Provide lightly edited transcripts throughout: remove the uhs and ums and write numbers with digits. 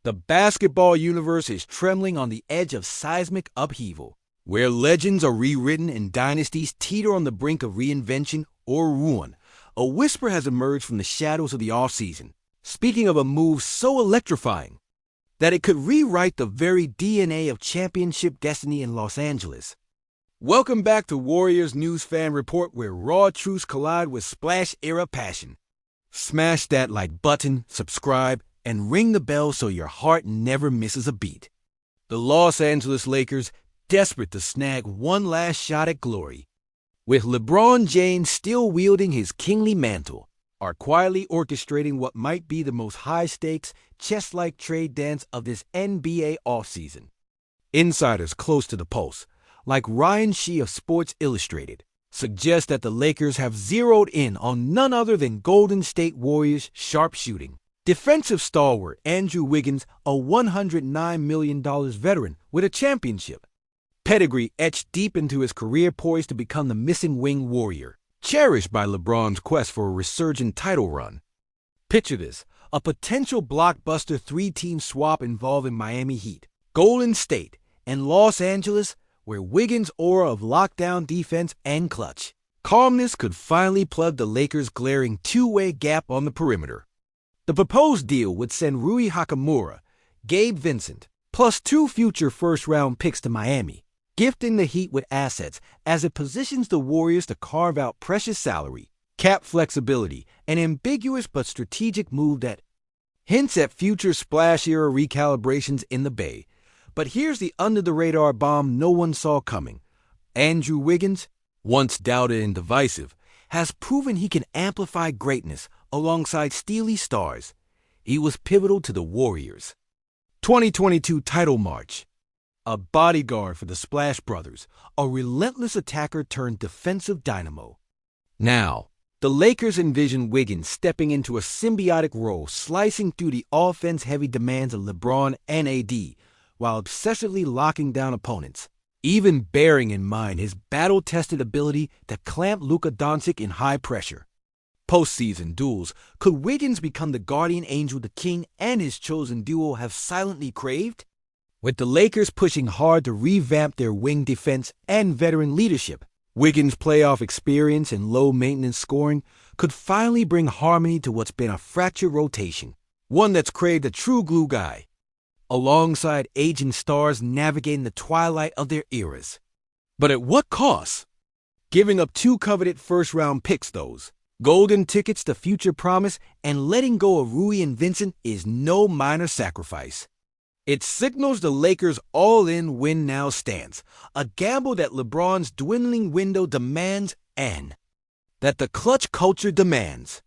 The basketball universe is trembling on the edge of seismic upheaval, where legends are rewritten and dynasties teeter on the brink of reinvention or ruin. A whisper has emerged from the shadows of the offseason, speaking of a move so electrifying that it could rewrite the very DNA of championship destiny in Los Angeles. Welcome back to Warriors News Fan Report, where raw truths collide with splash-era passion. Smash that like button, subscribe, and ring the bell so your heart never misses a beat. The Los Angeles Lakers, desperate to snag one last shot at glory, with LeBron James still wielding his kingly mantle, are quietly orchestrating what might be the most high-stakes, chess-like trade dance of this NBA offseason. Insiders close to the pulse, like Ryan Shea of Sports Illustrated, suggest that the Lakers have zeroed in on none other than Golden State Warriors' sharpshooting defensive stalwart Andrew Wiggins, a $109 million veteran with a championship pedigree etched deep into his career, poised to become the missing wing warrior, cherished by LeBron's quest for a resurgent title run. Picture this: a potential blockbuster three-team swap involving Miami Heat, Golden State, and Los Angeles, where Wiggins' aura of lockdown defense and clutch calmness could finally plug the Lakers' glaring two-way gap on the perimeter. The proposed deal would send Rui Hachimura, Gabe Vincent, plus 2 future first-round picks to Miami, gifting the Heat with assets as it positions the Warriors to carve out precious salary, cap flexibility, an ambiguous but strategic move that hints at future splash-era recalibrations in the Bay. But here's the under-the-radar bomb no one saw coming. Andrew Wiggins, once doubted and divisive, has proven he can amplify greatness alongside steely stars. He was pivotal to the Warriors' 2022 title march. A bodyguard for the Splash Brothers, a relentless attacker turned defensive dynamo. Now, the Lakers envision Wiggins stepping into a symbiotic role, slicing through the offense-heavy demands of LeBron and AD, while obsessively locking down opponents, even bearing in mind his battle-tested ability to clamp Luka Doncic in high pressure. Postseason duels: could Wiggins become the guardian angel the King and his chosen duo have silently craved? With the Lakers pushing hard to revamp their wing defense and veteran leadership, Wiggins' playoff experience and low-maintenance scoring could finally bring harmony to what's been a fractured rotation, one that's craved a true glue guy, alongside aging stars navigating the twilight of their eras. But at what cost? Giving up 2 coveted first-round picks, those golden tickets to future promise, and letting go of Rui and Vincent is no minor sacrifice. It signals the Lakers' all-in win-now stance, a gamble that LeBron's dwindling window demands and that the clutch culture demands.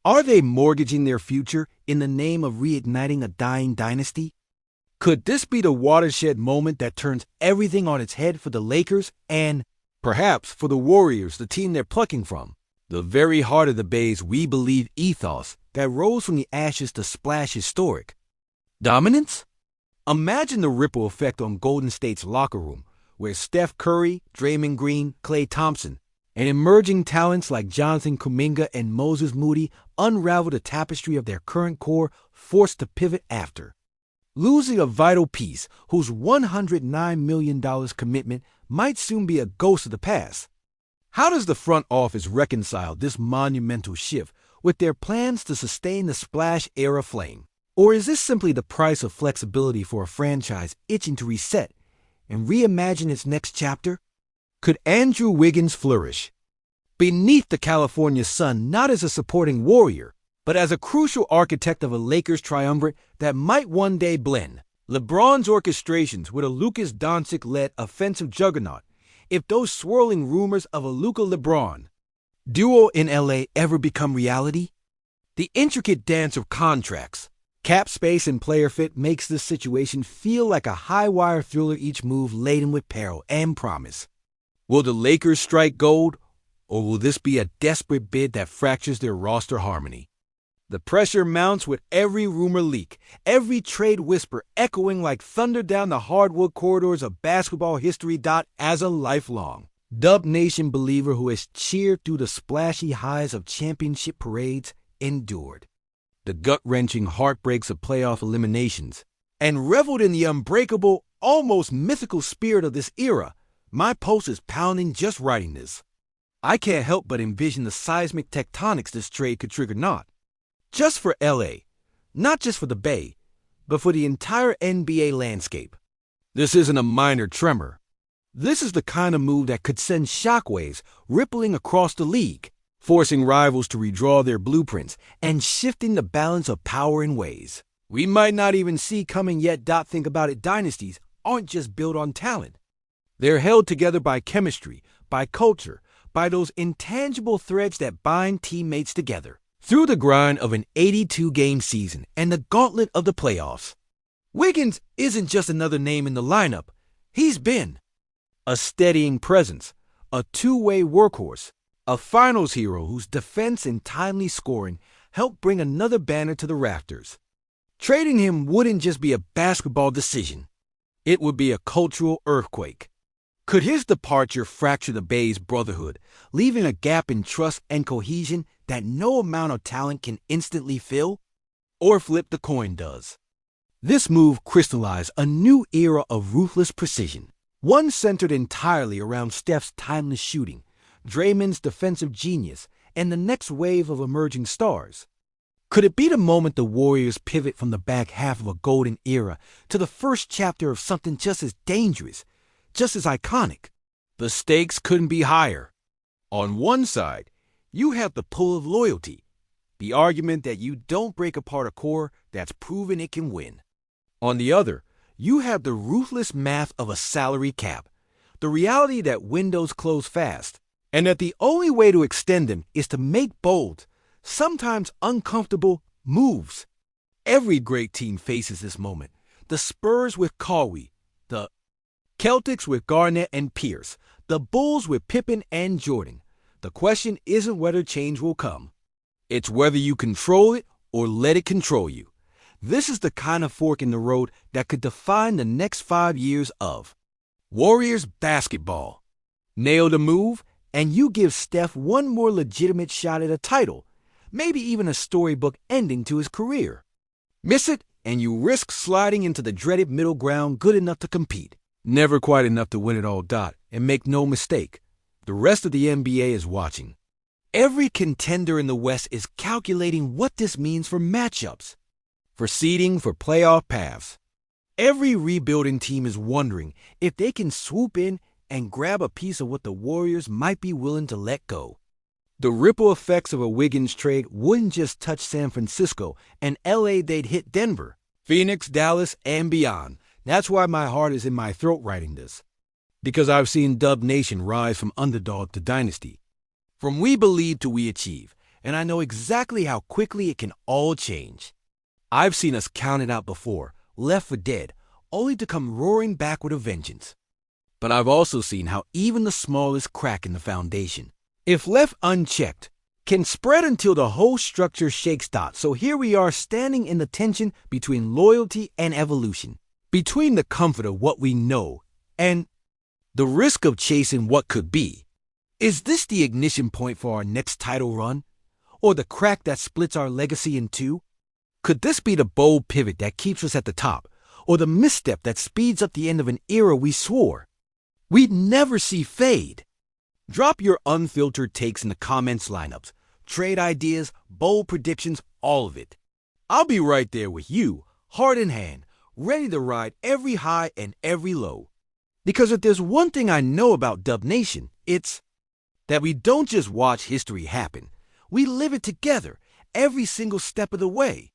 Are they mortgaging their future in the name of reigniting a dying dynasty? Could this be the watershed moment that turns everything on its head for the Lakers and, perhaps, for the Warriors, the team they're plucking from? The very heart of the Bay's "we believe" ethos that rose from the ashes to splash historic dominance? Imagine the ripple effect on Golden State's locker room, where Steph Curry, Draymond Green, Klay Thompson, and emerging talents like Jonathan Kuminga and Moses Moody unravel the tapestry of their current core, forced to pivot after losing a vital piece whose $109 million commitment might soon be a ghost of the past. How does the front office reconcile this monumental shift with their plans to sustain the splash-era flame? Or is this simply the price of flexibility for a franchise itching to reset and reimagine its next chapter? Could Andrew Wiggins flourish beneath the California sun, not as a supporting warrior, but as a crucial architect of a Lakers triumvirate that might one day blend LeBron's orchestrations with a Luka Doncic-led offensive juggernaut, if those swirling rumors of a Luka-LeBron duo in LA ever become reality? The intricate dance of contracts, cap space, and player fit makes this situation feel like a high-wire thriller, each move laden with peril and promise. Will the Lakers strike gold, or will this be a desperate bid that fractures their roster harmony? The pressure mounts with every rumor leak, every trade whisper echoing like thunder down the hardwood corridors of basketball history. As a lifelong Dub Nation believer who has cheered through the splashy highs of championship parades, endured the gut-wrenching heartbreaks of playoff eliminations, and reveled in the unbreakable, almost mythical spirit of this era, my pulse is pounding just writing this. I can't help but envision the seismic tectonics this trade could trigger not just for LA, not just for the Bay, but for the entire NBA landscape. This isn't a minor tremor. This is the kind of move that could send shockwaves rippling across the league, forcing rivals to redraw their blueprints and shifting the balance of power in ways we might not even see coming yet. Think about it, dynasties aren't just built on talent. They're held together by chemistry, by culture, by those intangible threads that bind teammates together through the grind of an 82-game season and the gauntlet of the playoffs. Wiggins isn't just another name in the lineup. He's been a steadying presence, a two-way workhorse, a finals hero whose defense and timely scoring helped bring another banner to the rafters. Trading him wouldn't just be a basketball decision. It would be a cultural earthquake. Could his departure fracture the Bay's brotherhood, leaving a gap in trust and cohesion that no amount of talent can instantly fill? Or flip the coin does? This move crystallized a new era of ruthless precision, one centered entirely around Steph's timeless shooting, Draymond's defensive genius, and the next wave of emerging stars. Could it be the moment the Warriors pivot from the back half of a golden era to the first chapter of something just as dangerous, just as iconic? The stakes couldn't be higher. On one side, you have the pull of loyalty, the argument that you don't break apart a core that's proven it can win. On the other, you have the ruthless math of a salary cap, the reality that windows close fast, and that the only way to extend them is to make bold, sometimes uncomfortable, moves. Every great team faces this moment. The Spurs with Kawhi, the Celtics with Garnett and Pierce, the Bulls with Pippen and Jordan. The question isn't whether change will come. It's whether you control it or let it control you. This is the kind of fork in the road that could define the next 5 years of Warriors basketball. Nail the move, and you give Steph one more legitimate shot at a title, maybe even a storybook ending to his career. Miss it, and you risk sliding into the dreaded middle ground good enough to compete, never quite enough to win it all. And make no mistake, the rest of the NBA is watching. Every contender in the West is calculating what this means for matchups, for seeding, for playoff paths. Every rebuilding team is wondering if they can swoop in and grab a piece of what the Warriors might be willing to let go. The ripple effects of a Wiggins trade wouldn't just touch San Francisco and LA, they'd hit Denver, Phoenix, Dallas, and beyond. That's why my heart is in my throat writing this. Because I've seen Dub Nation rise from underdog to dynasty, from we believe to we achieve, and I know exactly how quickly it can all change. I've seen us counted out before, left for dead, only to come roaring back with a vengeance. But I've also seen how even the smallest crack in the foundation, if left unchecked, can spread until the whole structure shakes. So here we are standing in the tension between loyalty and evolution, between the comfort of what we know and the risk of chasing what could be. Is this the ignition point for our next title run? Or the crack that splits our legacy in two? Could this be the bold pivot that keeps us at the top, or the misstep that speeds up the end of an era we swore we'd never see fade? Drop your unfiltered takes in the comments lineups, trade ideas, bold predictions, all of it. I'll be right there with you, heart in hand, ready to ride every high and every low. Because if there's one thing I know about Dub Nation, it's that we don't just watch history happen. We live it together, every single step of the way.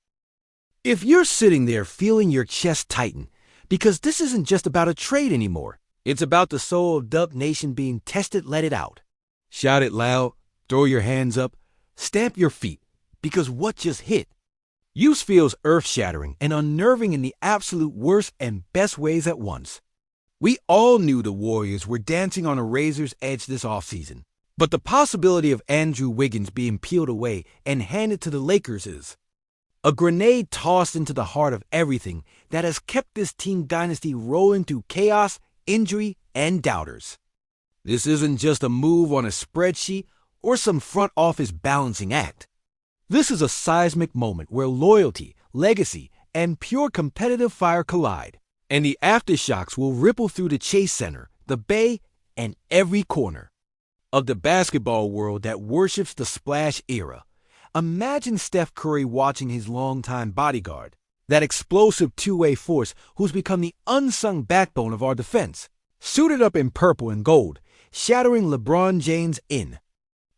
If you're sitting there feeling your chest tighten, because this isn't just about a trade anymore, it's about the soul of Dub Nation being tested, let it out. Shout it loud, throw your hands up, stamp your feet, because what just hit? Use feels earth-shattering and unnerving in the absolute worst and best ways at once. We all knew the Warriors were dancing on a razor's edge this offseason, but the possibility of Andrew Wiggins being peeled away and handed to the Lakers is a grenade tossed into the heart of everything that has kept this team dynasty rolling through chaos, injury, and doubters. This isn't just a move on a spreadsheet or some front office balancing act. This is a seismic moment where loyalty, legacy, and pure competitive fire collide. And the aftershocks will ripple through the Chase Center, the Bay, and every corner of the basketball world that worships the splash era. Imagine Steph Curry watching his longtime bodyguard, that explosive two-way force who's become the unsung backbone of our defense, suited up in purple and gold, shattering LeBron James in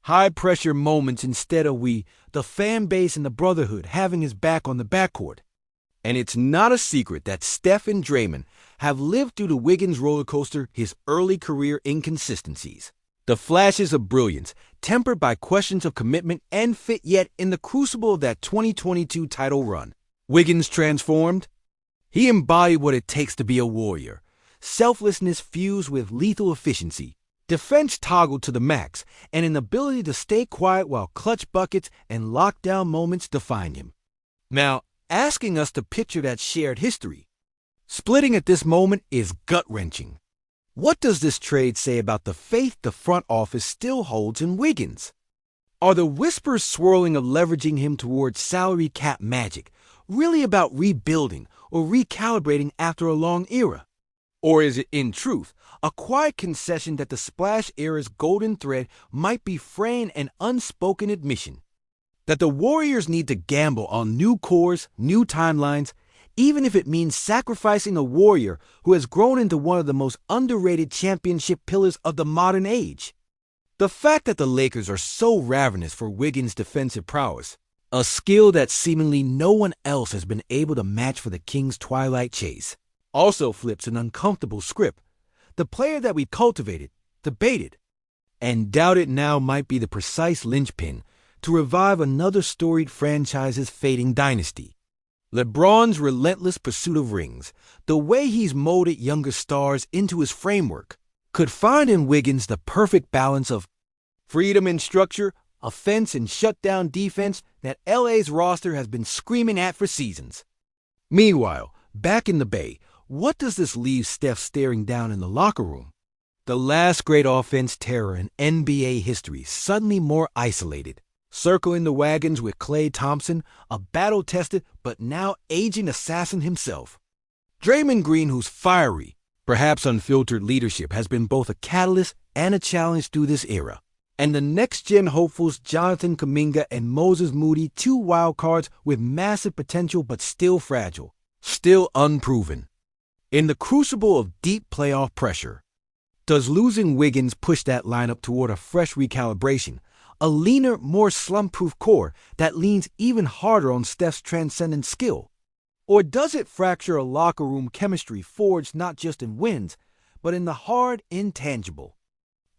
high-pressure moments instead of the fan base and the brotherhood, having his back on the backcourt. And it's not a secret that Steph and Draymond have lived through the Wiggins roller coaster, his early career inconsistencies. The flashes of brilliance, tempered by questions of commitment and fit, yet in the crucible of that 2022 title run. Wiggins transformed. He embodied what it takes to be a warrior. Selflessness fused with lethal efficiency. Defense toggled to the max, and an ability to stay quiet while clutch buckets and lockdown moments defined him. Now, asking us to picture that shared history, splitting at this moment, is gut-wrenching. What does this trade say about the faith the front office still holds in Wiggins? Are the whispers swirling of leveraging him towards salary cap magic really about rebuilding or recalibrating after a long era? Or is it, in truth, a quiet concession that the Splash era's golden thread might be fraying, an unspoken admission that the Warriors need to gamble on new cores, new timelines, even if it means sacrificing a warrior who has grown into one of the most underrated championship pillars of the modern age? The fact that the Lakers are so ravenous for Wiggins' defensive prowess, a skill that seemingly no one else has been able to match for the Kings' twilight chase, also flips an uncomfortable script. The player that we cultivated, debated, and doubted now might be the precise linchpin to revive another storied franchise's fading dynasty. LeBron's relentless pursuit of rings, the way he's molded younger stars into his framework, could find in Wiggins the perfect balance of freedom in structure, offense and shutdown defense that LA's roster has been screaming at for seasons. Meanwhile, back in the Bay, what does this leave Steph staring down in the locker room? The last great offense terror in NBA history, suddenly more isolated, circling the wagons with Klay Thompson, a battle-tested but now aging assassin himself. Draymond Green, whose fiery, perhaps unfiltered leadership has been both a catalyst and a challenge through this era. And the next-gen hopefuls Jonathan Kuminga and Moses Moody, two wild cards with massive potential but still fragile, still unproven. In the crucible of deep playoff pressure, does losing Wiggins push that lineup toward a fresh recalibration, a leaner, more slump-proof core that leans even harder on Steph's transcendent skill? Or does it fracture a locker room chemistry forged not just in wins, but in the hard intangible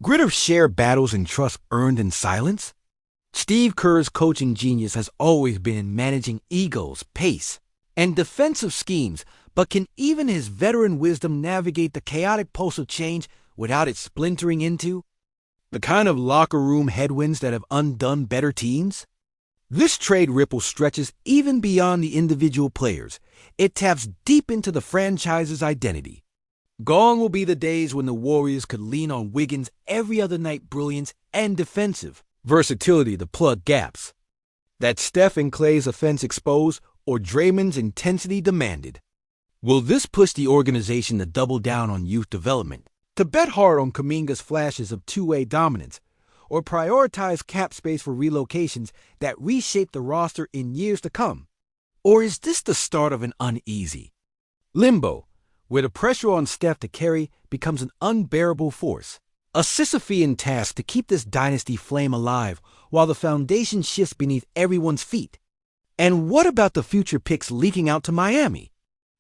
grit of shared battles and trust earned in silence? Steve Kerr's coaching genius has always been in managing egos, pace, and defensive schemes, but can even his veteran wisdom navigate the chaotic pulse of change without it splintering into the kind of locker room headwinds that have undone better teams? This trade ripple stretches even beyond the individual players. It taps deep into the franchise's identity. Gone will be the days when the Warriors could lean on Wiggins' every other night brilliance and defensive versatility to plug gaps that Steph and Klay's offense exposed or Draymond's intensity demanded. Will this push the organization to double down on youth development, to bet hard on Kuminga's flashes of two-way dominance, or prioritize cap space for relocations that reshape the roster in years to come? Or is this the start of an uneasy limbo, where the pressure on Steph to carry becomes an unbearable force, a Sisyphean task to keep this dynasty flame alive while the foundation shifts beneath everyone's feet? And what about the future picks leaking out to Miami?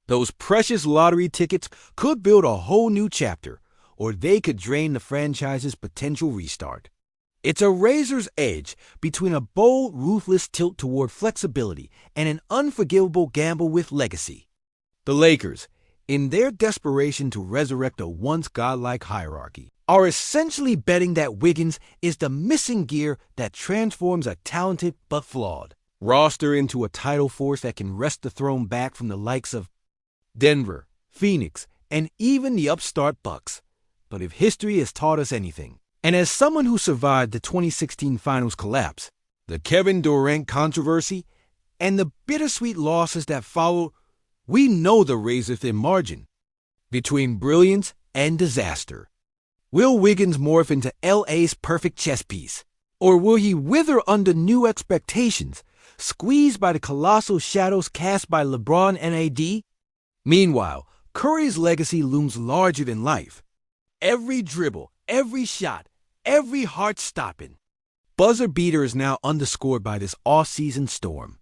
Those precious lottery tickets could build a whole new chapter, or they could drain the franchise's potential restart. It's a razor's edge between a bold, ruthless tilt toward flexibility and an unforgivable gamble with legacy. The Lakers, in their desperation to resurrect a once godlike hierarchy, are essentially betting that Wiggins is the missing gear that transforms a talented but flawed roster into a title force that can wrest the throne back from the likes of Denver, Phoenix, and even the upstart Bucks. But if history has taught us anything, and as someone who survived the 2016 Finals collapse, the Kevin Durant controversy, and the bittersweet losses that followed, We know the razor-thin margin between brilliance and disaster. Will Wiggins morph into LA's perfect chess piece? Or will he wither under new expectations, squeezed by the colossal shadows cast by LeBron and AD? Meanwhile, Curry's legacy looms larger than life. Every dribble, every shot, every heart-stopping buzzer beater is now underscored by this off-season storm.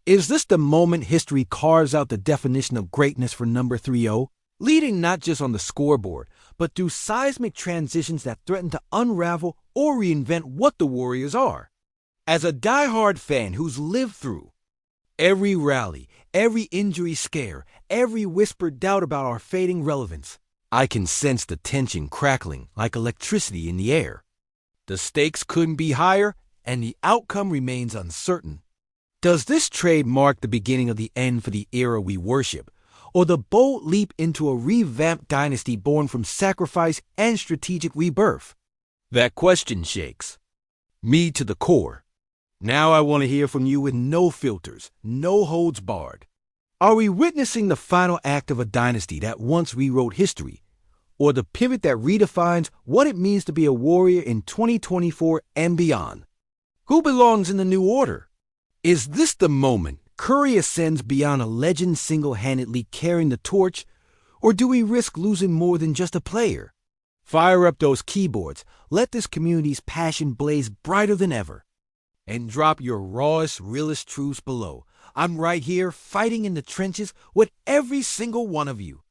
Is this the moment history carves out the definition of greatness for number 3-0, leading not just on the scoreboard, but through seismic transitions that threaten to unravel or reinvent what the Warriors are? As a diehard fan who's lived through every rally, every injury scare, every whispered doubt about our fading relevance, I can sense the tension crackling like electricity in the air. The stakes couldn't be higher, and the outcome remains uncertain. Does this trade mark the beginning of the end for the era we worship, or the bold leap into a revamped dynasty born from sacrifice and strategic rebirth? That question shakes me to the core. Now I want to hear from you with no filters, no holds barred. Are we witnessing the final act of a dynasty that once rewrote history, or the pivot that redefines what it means to be a Warrior in 2024 and beyond? Who belongs in the new order? Is this the moment Curry ascends beyond a legend single-handedly carrying the torch, or do we risk losing more than just a player? Fire up those keyboards, let this community's passion blaze brighter than ever, and drop your rawest, realest truths below. I'm right here fighting in the trenches with every single one of you.